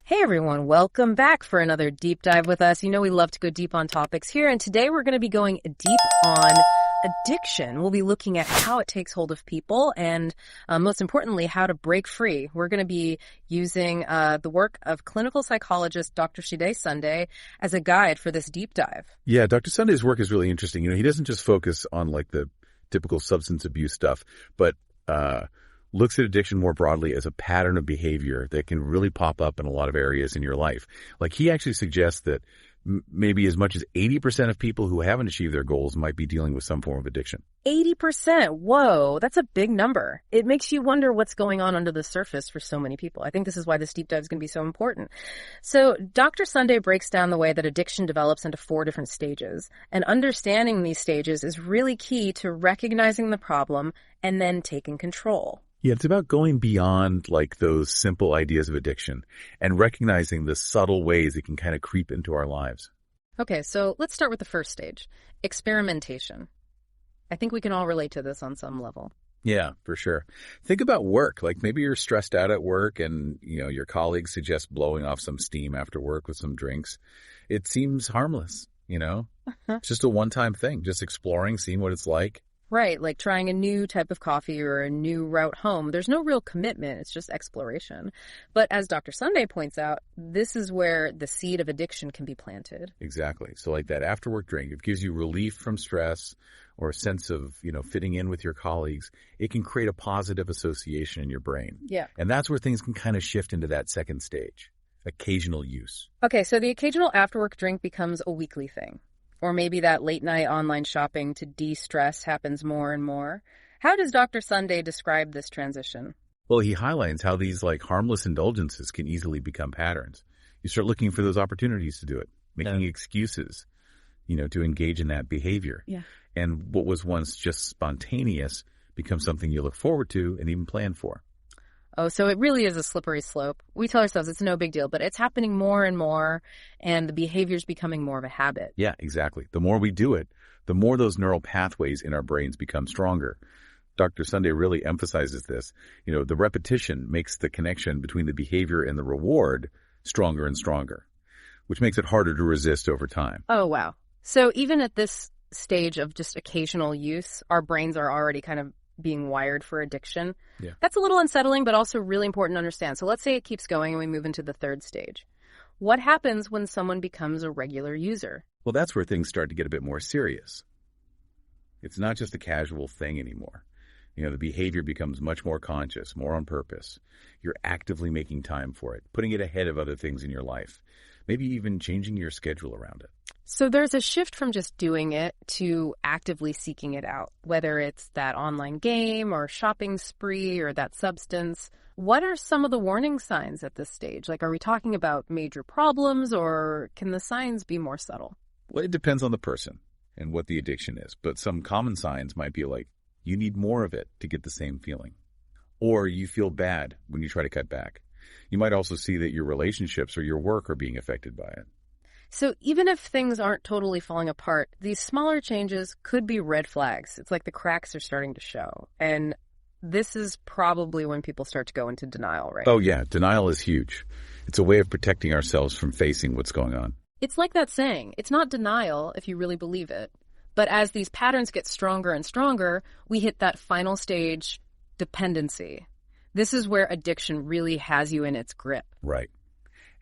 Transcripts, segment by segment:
Hey everyone, welcome back for another deep dive with us. You know we love to go deep on topics here, and today we're going to be going deep on addiction. We'll be looking at how it takes hold of people and most importantly, how to break free. We're going to be using the work of clinical psychologist Dr. Shide Sunday as a guide for this deep dive. Yeah, Dr. Sunday's work is really interesting. He doesn't just focus on like the typical substance abuse stuff, but looks at addiction more broadly as a pattern of behavior that can really pop up in a lot of areas in your life. Like he actually suggests that maybe as much as 80% of people who haven't achieved their goals might be dealing with some form of addiction. 80%. Whoa, that's a big number. It makes you wonder what's going on under the surface for so many people. I think this is why this deep dive is going to be so important. So Dr. Sunday breaks down the way that addiction develops into 4 different stages. And understanding these stages is really key to recognizing the problem and then taking control. Yeah, it's about going beyond like those simple ideas of addiction and recognizing the subtle ways it can kind of creep into our lives. Okay, so let's start with the first stage, experimentation. I think we can all relate to this on some level. Yeah, for sure. Think about work. Like maybe you're stressed out at work and, your colleagues suggest blowing off some steam after work with some drinks. It seems harmless, It's just a one-time thing, just exploring, seeing what it's like. Right, like trying a new type of coffee or a new route home. There's no real commitment. It's just exploration. But as Dr. Sunday points out, this is where the seed of addiction can be planted. Exactly. So like that after-work drink, it gives you relief from stress or a sense of, fitting in with your colleagues. It can create a positive association in your brain. Yeah. And that's where things can kind of shift into that second stage, occasional use. Okay, so the occasional after-work drink becomes a weekly thing. Or maybe that late-night online shopping to de-stress happens more and more. How does Dr. Sunday describe this transition? Well, he highlights how these harmless indulgences can easily become patterns. You start looking for those opportunities to do it, making excuses, to engage in that behavior. Yeah. And what was once just spontaneous becomes something you look forward to and even plan for. Oh, so it really is a slippery slope. We tell ourselves it's no big deal, but it's happening more and more, and the behavior's becoming more of a habit. Yeah, exactly. The more we do it, the more those neural pathways in our brains become stronger. Dr. Sunday really emphasizes this. The repetition makes the connection between the behavior and the reward stronger and stronger, which makes it harder to resist over time. Oh, wow. So even at this stage of just occasional use, our brains are already kind of being wired for addiction. Yeah. That's a little unsettling, but also really important to understand. So let's say it keeps going and we move into the third stage. What happens when someone becomes a regular user? Well, that's where things start to get a bit more serious. It's not just a casual thing anymore. The behavior becomes much more conscious, more on purpose. You're actively making time for it, putting it ahead of other things in your life, maybe even changing your schedule around it. So there's a shift from just doing it to actively seeking it out, whether it's that online game or shopping spree or that substance. What are some of the warning signs at this stage? Are we talking about major problems, or can the signs be more subtle? Well, it depends on the person and what the addiction is. But some common signs might be like you need more of it to get the same feeling, or you feel bad when you try to cut back. You might also see that your relationships or your work are being affected by it. So even if things aren't totally falling apart, these smaller changes could be red flags. It's like the cracks are starting to show. And this is probably when people start to go into denial, right? Oh, yeah. Denial is huge. It's a way of protecting ourselves from facing what's going on. It's like that saying, it's not denial if you really believe it. But as these patterns get stronger and stronger, we hit that final stage, dependency. This is where addiction really has you in its grip. Right.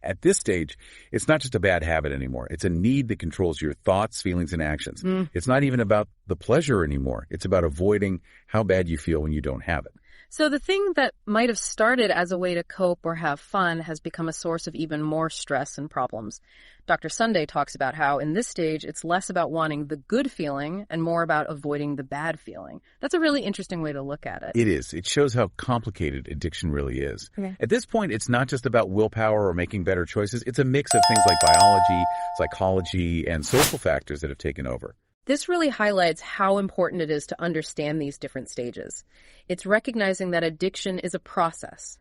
At this stage, it's not just a bad habit anymore. It's a need that controls your thoughts, feelings, and actions. It's not even about the pleasure anymore. It's about avoiding how bad you feel when you don't have it. So the thing that might have started as a way to cope or have fun has become a source of even more stress and problems. Dr. Sunday talks about how in this stage, it's less about wanting the good feeling and more about avoiding the bad feeling. That's a really interesting way to look at it. It is. It shows how complicated addiction really is. Okay. At this point, it's not just about willpower or making better choices. It's a mix of things like biology, psychology, and social factors that have taken over. This really highlights how important it is to understand these different stages. It's recognizing that addiction is a process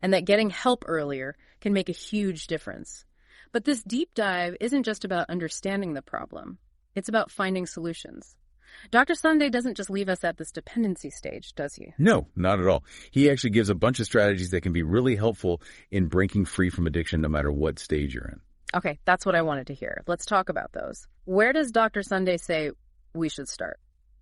and that getting help earlier can make a huge difference. But this deep dive isn't just about understanding the problem. It's about finding solutions. Dr. Sunday doesn't just leave us at this dependency stage, does he? No, not at all. He actually gives a bunch of strategies that can be really helpful in breaking free from addiction no matter what stage you're in. Okay, that's what I wanted to hear. Let's talk about those. Where does Dr. Sunday say we should start?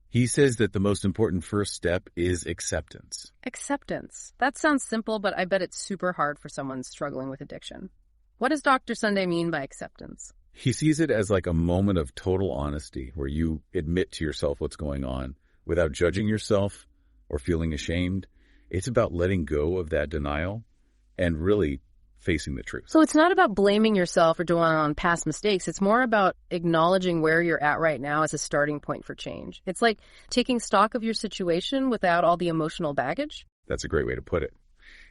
He says that the most important first step is acceptance. Acceptance. That sounds simple, but I bet it's super hard for someone struggling with addiction. What does Dr. Sunday mean by acceptance? He sees it as like a moment of total honesty where you admit to yourself what's going on without judging yourself or feeling ashamed. It's about letting go of that denial and really facing the truth. So it's not about blaming yourself or dwelling on past mistakes. It's more about acknowledging where you're at right now as a starting point for change. It's like taking stock of your situation without all the emotional baggage. That's a great way to put it.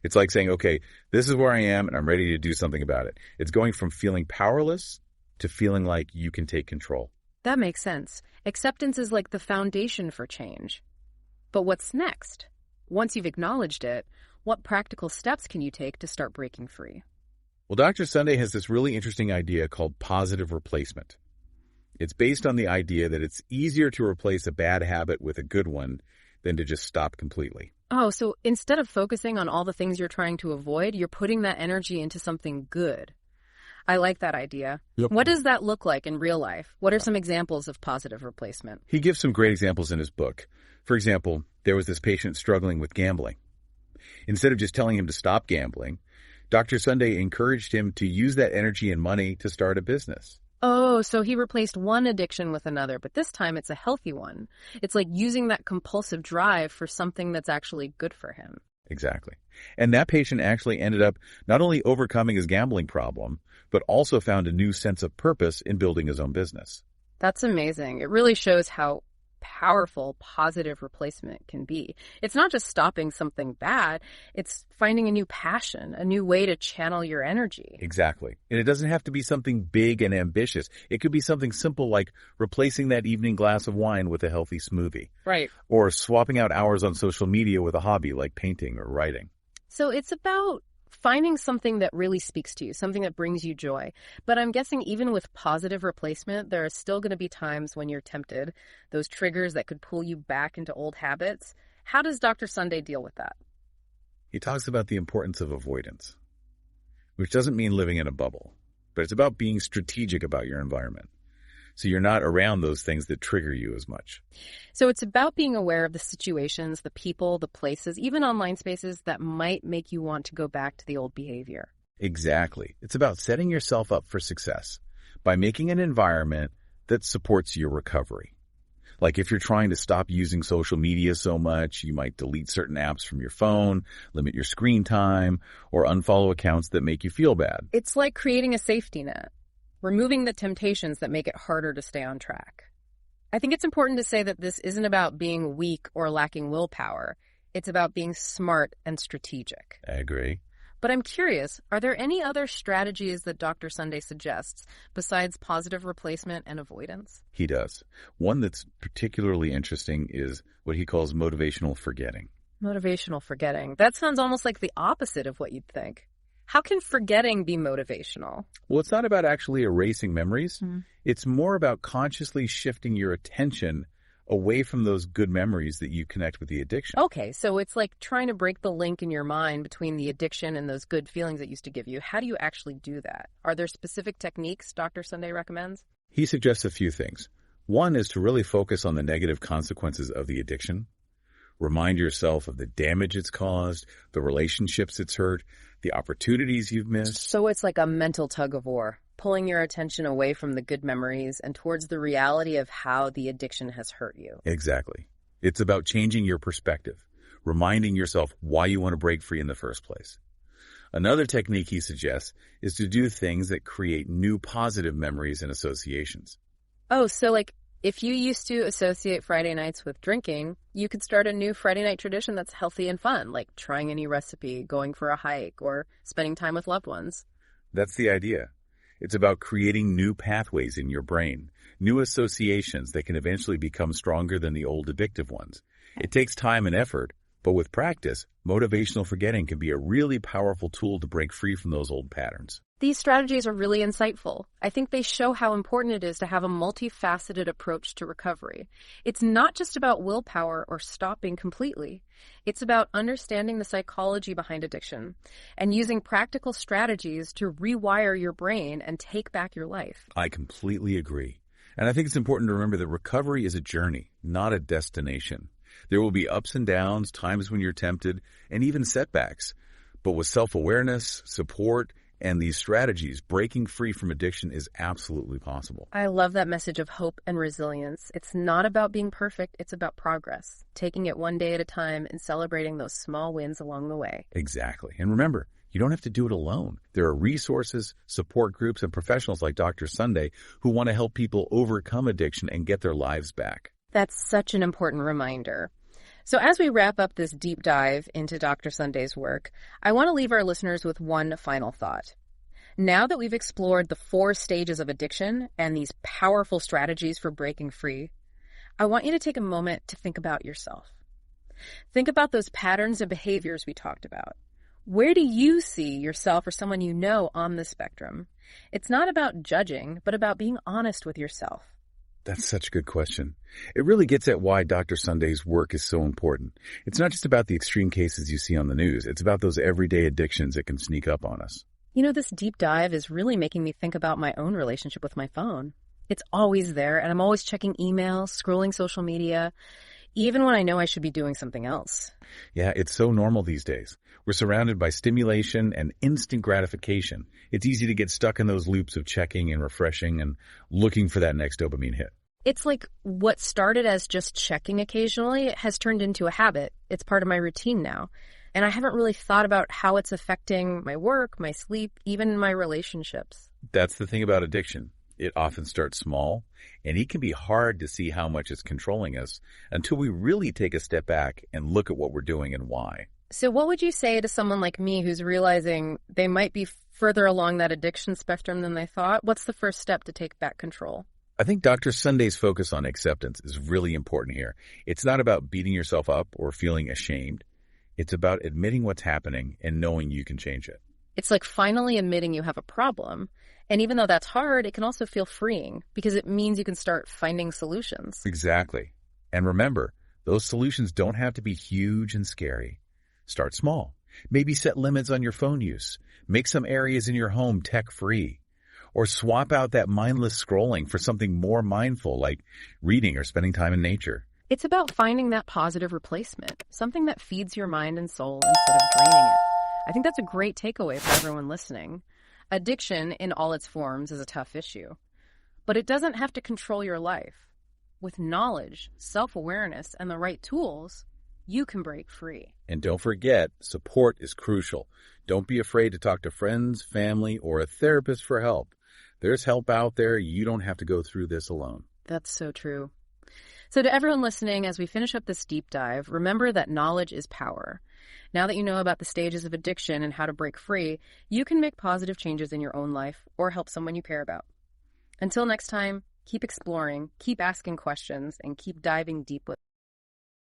It's like saying, okay, this is where I am and I'm ready to do something about it. It's going from feeling powerless to feeling like you can take control. That makes sense. Acceptance is like the foundation for change. But what's next? Once you've acknowledged it, what practical steps can you take to start breaking free? Well, Dr. Sunday has this really interesting idea called positive replacement. It's based on the idea that it's easier to replace a bad habit with a good one than to just stop completely. Oh, so instead of focusing on all the things you're trying to avoid, you're putting that energy into something good. I like that idea. Yep. What does that look like in real life? What are some examples of positive replacement? He gives some great examples in his book. For example, there was this patient struggling with gambling. Instead of just telling him to stop gambling, Dr. Sunday encouraged him to use that energy and money to start a business. Oh, so he replaced one addiction with another, but this time it's a healthy one. It's like using that compulsive drive for something that's actually good for him. Exactly. And that patient actually ended up not only overcoming his gambling problem, but also found a new sense of purpose in building his own business. That's amazing. It really shows how powerful positive replacement can be. It's not just stopping something bad, it's finding a new passion, a new way to channel your energy. Exactly. And it doesn't have to be something big and ambitious. It could be something simple like replacing that evening glass of wine with a healthy smoothie. Right. Or swapping out hours on social media with a hobby like painting or writing. So it's about finding something that really speaks to you, something that brings you joy. But I'm guessing even with positive replacement, there are still going to be times when you're tempted, those triggers that could pull you back into old habits. How does Dr. Sunday deal with that? He talks about the importance of avoidance, which doesn't mean living in a bubble, but it's about being strategic about your environment. So you're not around those things that trigger you as much. So it's about being aware of the situations, the people, the places, even online spaces that might make you want to go back to the old behavior. Exactly. It's about setting yourself up for success by making an environment that supports your recovery. Like if you're trying to stop using social media so much, you might delete certain apps from your phone, limit your screen time, or unfollow accounts that make you feel bad. It's like creating a safety net. Removing the temptations that make it harder to stay on track. I think it's important to say that this isn't about being weak or lacking willpower. It's about being smart and strategic. I agree. But I'm curious, are there any other strategies that Dr. Sunday suggests besides positive replacement and avoidance? He does. One that's particularly interesting is what he calls motivational forgetting. Motivational forgetting. That sounds almost like the opposite of what you'd think. How can forgetting be motivational? Well, it's not about actually erasing memories. It's more about consciously shifting your attention away from those good memories that you connect with the addiction. Okay, so it's like trying to break the link in your mind between the addiction and those good feelings it used to give you. How do you actually do that? Are there specific techniques Dr. Sunday recommends? He suggests a few things. One is to really focus on the negative consequences of the addiction. Remind yourself of the damage it's caused, the relationships it's hurt, the opportunities you've missed. So it's like a mental tug of war, pulling your attention away from the good memories and towards the reality of how the addiction has hurt you. Exactly. It's about changing your perspective, reminding yourself why you want to break free in the first place. Another technique he suggests is to do things that create new positive memories and associations. Oh, so like if you used to associate Friday nights with drinking, you could start a new Friday night tradition that's healthy and fun, like trying a new recipe, going for a hike, or spending time with loved ones. That's the idea. It's about creating new pathways in your brain, new associations that can eventually become stronger than the old addictive ones. It takes time and effort, But with practice, motivational forgetting can be a really powerful tool to break free from those old patterns. These strategies are really insightful. I think they show how important it is to have a multifaceted approach to recovery. It's not just about willpower or stopping completely. It's about understanding the psychology behind addiction and using practical strategies to rewire your brain and take back your life. I completely agree. And I think it's important to remember that recovery is a journey, not a destination. There will be ups and downs, times when you're tempted, and even setbacks. But with self-awareness, support, and these strategies, breaking free from addiction is absolutely possible. I love that message of hope and resilience. It's not about being perfect, it's about progress, taking it one day at a time and celebrating those small wins along the way. Exactly. And remember, you don't have to do it alone. There are resources, support groups, and professionals like Dr. Sunday who want to help people overcome addiction and get their lives back. That's such an important reminder. So as we wrap up this deep dive into Dr. Sunday's work, I want to leave our listeners with one final thought. Now that we've explored the 4 stages of addiction and these powerful strategies for breaking free, I want you to take a moment to think about yourself. Think about those patterns and behaviors we talked about. Where do you see yourself or someone you know on the spectrum? It's not about judging, but about being honest with yourself. That's such a good question. It really gets at why Dr. Sunday's work is so important. It's not just about the extreme cases you see on the news. It's about those everyday addictions that can sneak up on us. You know, this deep dive is really making me think about my own relationship with my phone. It's always there, and I'm always checking emails, scrolling social media, even when I know I should be doing something else. Yeah, it's so normal these days. We're surrounded by stimulation and instant gratification. It's easy to get stuck in those loops of checking and refreshing and looking for that next dopamine hit. It's like what started as just checking occasionally has turned into a habit. It's part of my routine now. And I haven't really thought about how it's affecting my work, my sleep, even my relationships. That's the thing about addiction. It often starts small, and it can be hard to see how much it's controlling us until we really take a step back and look at what we're doing and why. So what would you say to someone like me who's realizing they might be further along that addiction spectrum than they thought? What's the first step to take back control? I think Dr. Sunday's focus on acceptance is really important here. It's not about beating yourself up or feeling ashamed. It's about admitting what's happening and knowing you can change it. It's like finally admitting you have a problem. And even though that's hard, it can also feel freeing because it means you can start finding solutions. Exactly. And remember, those solutions don't have to be huge and scary. Start small. Maybe set limits on your phone use. Make some areas in your home tech-free. Or swap out that mindless scrolling for something more mindful like reading or spending time in nature. It's about finding that positive replacement, something that feeds your mind and soul instead of draining it. I think that's a great takeaway for everyone listening. Addiction in all its forms is a tough issue, but it doesn't have to control your life. With knowledge, self-awareness, and the right tools, you can break free. And don't forget, support is crucial. Don't be afraid to talk to friends, family, or a therapist for help. There's help out there. You don't have to go through this alone. That's so true. So to everyone listening, as we finish up this deep dive, remember that knowledge is power. Now that you know about the stages of addiction and how to break free, you can make positive changes in your own life or help someone you care about. Until next time, keep exploring, keep asking questions, and keep diving deep with